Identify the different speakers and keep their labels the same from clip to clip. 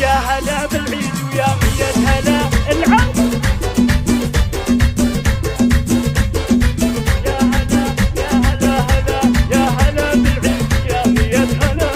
Speaker 1: يا هلا بالعيد ويا مية هلا العود. يا هلا يا هلا هلا يا هلا بالعيد ويا مية هلا.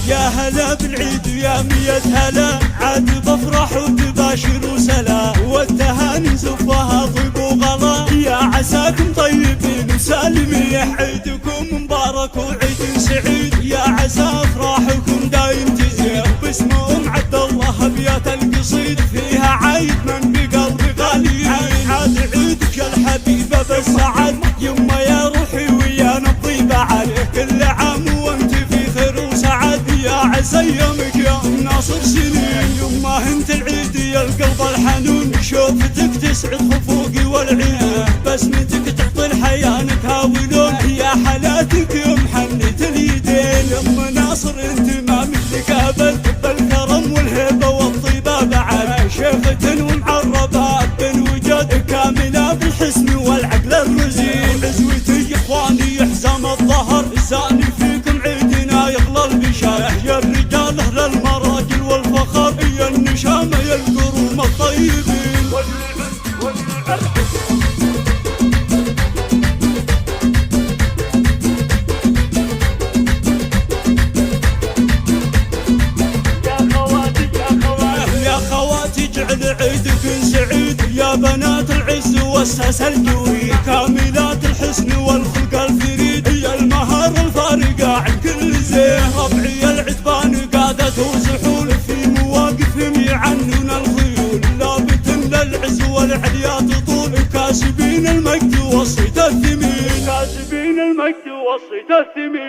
Speaker 2: يا هلا بالعيد ويا مية هلا، عاد بفرح وتباشر وسلا، والتهاني نزفها طيب وغلا. يا عساكم طيبين وسالمين، عيدكم مبارك وعيد سعيد. يا عسى افراحكم دايم تزيد، باسم عبد الله ابيات القصيد، فيها عيد من بقلبي غالي. عاد عيدك يا الحبيبه بالسعد، يما يا روحي ويانا الطيبه عاد. كل عام وانت في خير وسعد، يا عسى يومك يا ناصر سنين. يما انت العيد يا القلب الحنون، شوفتك تسعد خفوقي والعين، بسمتك تعطي الحياه نتهاولون. يا حلاتك يا محنة اليدين، يما ناصر انت ما مثلك ابد، بالكرم والهبه والطيبه بعد. شيخة ومعربه بالوجود، كامله بالحسن والعقل الرزين. عزوتي اخواني يحزم الظهر، زاني فيكم عيدنا يغلى البشار. يا الرجال اهل المراجل والفخر، يا النشامه يا القروم الطيبين. جعل عيدك سعيد، يا بنات العز والساس الجوي، كاملات الحسن والخلق الفريد. يا المهار الفارقة عن كل زين، ربعي العتبان قادته وزحول، في مواقفهم يعنون الخيول. لابت للعز والعليا تطول، كاسبين المجد والصيت الثمين.
Speaker 1: كاسبين المجد والصيت الثمين.